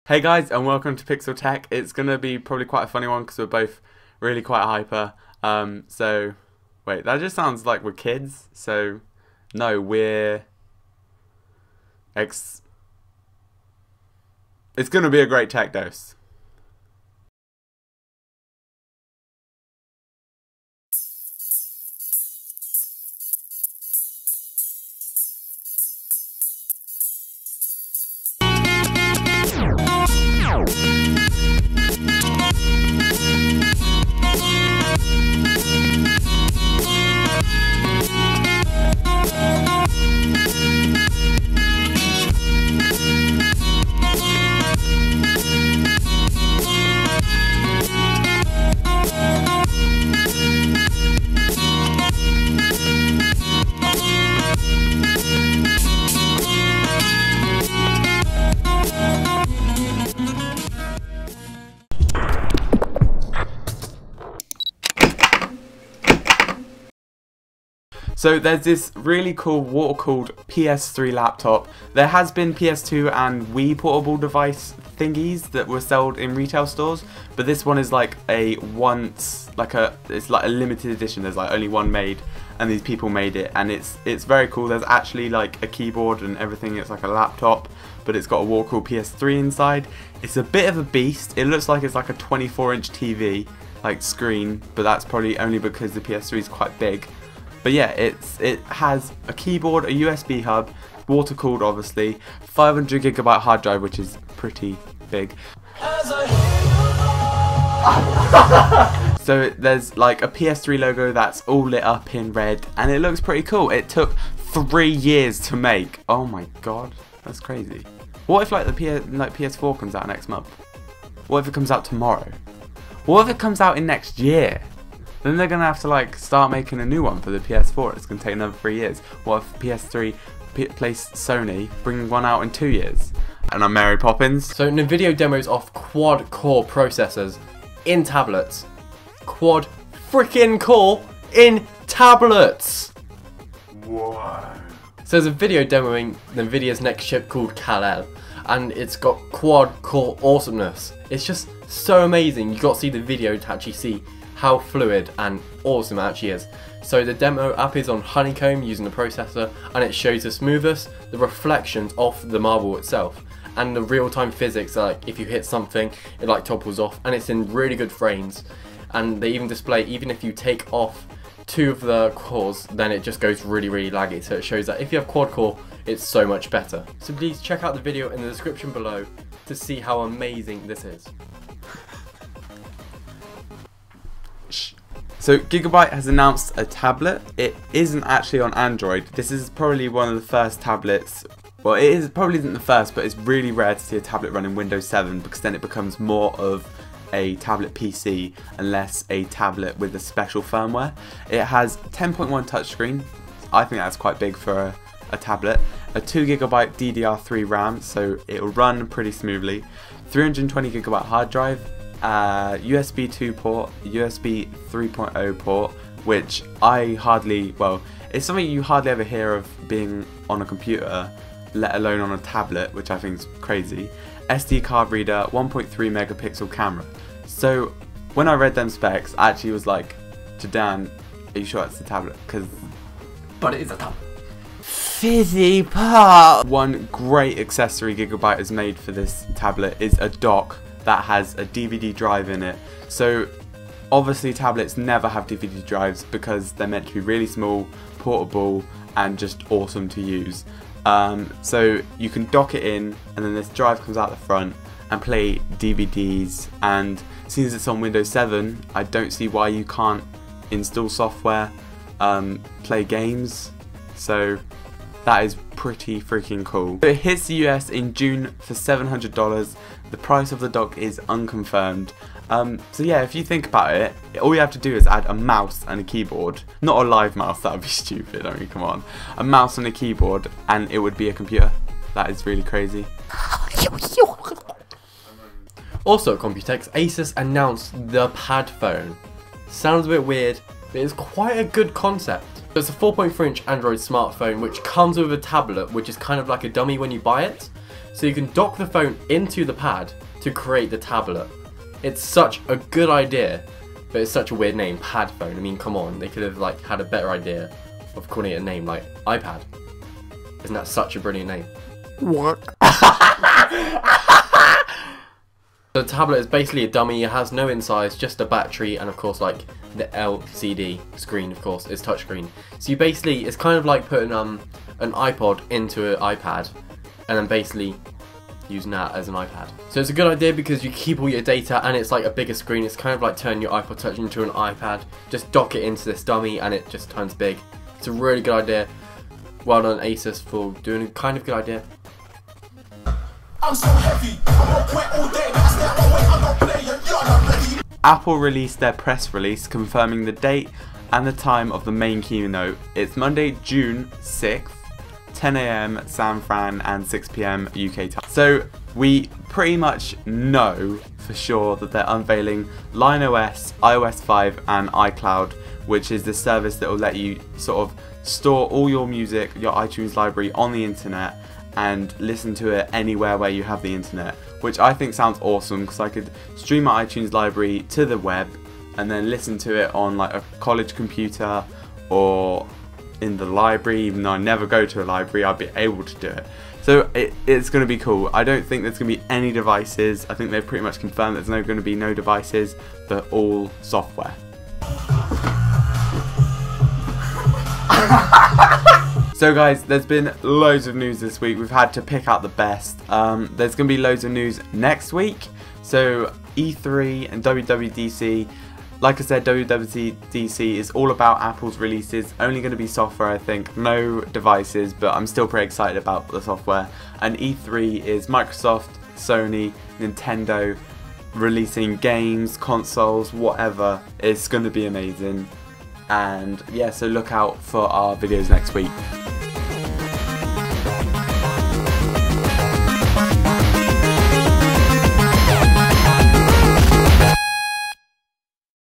Hey guys, and welcome to PixelTech. It's gonna be probably quite a funny one because we're both really quite hyper. So wait, that just sounds like we're kids. So no, it's gonna be a great tech dose. So there's this really cool water-cooled PS3 laptop. There has been PS2 and Wii portable device thingies that were sold in retail stores, but this one is like it's like a limited edition. There's like only one made, and these people made it, and it's very cool. There's actually like a keyboard and everything. It's like a laptop, but it's got a water-cooled PS3 inside. It's a bit of a beast. It looks like it's like a 24-inch TV like screen, but that's probably only because the PS3 is quite big. But yeah, it has a keyboard, a USB hub, water cooled obviously, 500GB hard drive, which is pretty big. So there's like a PS3 logo that's all lit up in red, and it looks pretty cool. It took 3 years to make. Oh my god, that's crazy. What if like the PS4 comes out next month? What if it comes out tomorrow? What if it comes out in next year? Then they're going to have to like start making a new one for the PS4. It's going to take another 3 years. What if PS3 placed Sony bring one out in 2 years? And I'm Mary Poppins. So NVIDIA demos off quad-core processors in tablets. Quad freaking core in tablets! Whoa. So there's a video demoing NVIDIA's next chip called Kal-El, and it's got quad-core awesomeness. It's just so amazing. You got to see the video to actually see how fluid and awesome it actually is. So the demo app is on Honeycomb using the processor, and it shows the smoothness, the reflections off the marble itself, and the real-time physics. Like if you hit something, it like topples off, and it's in really good frames. And they even display, even if you take off 2 of the cores, then it just goes really laggy. So it shows that if you have quad core, it's so much better. So please check out the video in the description below to see how amazing this is. So Gigabyte has announced a tablet. It isn't actually on Android. This is probably one of the first tablets. Well, probably isn't the first, but it's really rare to see a tablet running Windows 7, because then it becomes more of a tablet PC and less a tablet with a special firmware. It has 10.1 touchscreen. I think that's quite big for a tablet. A 2GB DDR3 RAM, so it'll run pretty smoothly. 320GB hard drive. USB 2 port, USB 3.0 port, which it's something you hardly ever hear of being on a computer, let alone on a tablet, which I think is crazy. SD card reader, 1.3 megapixel camera. So when I read them specs, I actually was like to Dan, are you sure it's a tablet? But it is a tablet. Fizzy pop! One great accessory Gigabyte has made for this tablet is a dock that has a DVD drive in it. So obviously tablets never have DVD drives because they're meant to be really small, portable, and just awesome to use. So you can dock it in, and then this drive comes out the front and play DVDs. And since it's on Windows 7, I don't see why you can't install software, play games. So that is pretty freaking cool. It hits the US in June for $700. The price of the dock is unconfirmed. So yeah, if you think about it, all you have to do is add a mouse and a keyboard. Not a live mouse, that would be stupid, I mean, come on. A mouse and a keyboard, and it would be a computer. That is really crazy. Also at Computex, Asus announced the Padphone. Sounds a bit weird, but it's quite a good concept. It's a 4.3-inch Android smartphone which comes with a tablet, which is kind of like a dummy when you buy it. So you can dock the phone into the pad to create the tablet. It's such a good idea, but it's such a weird name, Padphone. I mean, come on, they could have like had a better idea of calling it a name like iPad. Isn't that such a brilliant name? What? The tablet is basically a dummy. It has no insides, just a battery, and of course like the LCD screen, of course, is touchscreen. So you basically, it's kind of like putting an iPod into an iPad and then basically using that as an iPad. So it's a good idea because you keep all your data and it's like a bigger screen. It's kind of like turning your iPod Touch into an iPad. Just dock it into this dummy and it just turns big. It's a really good idea. Well done Asus for doing a kind of good idea. I'm so heavy, I'm on point all day, I stay on way, I'm not playing, you're not ready. Apple released their press release confirming the date and the time of the main keynote. It's Monday, June 6th, 10 AM San Fran and 6 PM UK time. So we pretty much know for sure that they're unveiling LionOS, iOS 5 and iCloud, which is the service that will let you sort of store all your music, your iTunes library on the internet and listen to it anywhere where you have the internet, which I think sounds awesome because I could stream my iTunes library to the web and then listen to it on like a college computer or in the library. Even though I never go to a library, I'll be able to do it. So it's going to be cool. I don't think there's going to be any devices. I think they've pretty much confirmed there's going to be no devices, but all software. So guys, there's been loads of news this week. We've had to pick out the best. There's going to be loads of news next week. So E3 and WWDC. Like I said, WWDC is all about Apple's releases. Only going to be software, I think. No devices, but I'm still pretty excited about the software. And E3 is Microsoft, Sony, Nintendo releasing games, consoles, whatever. It's going to be amazing. And yeah, so look out for our videos next week.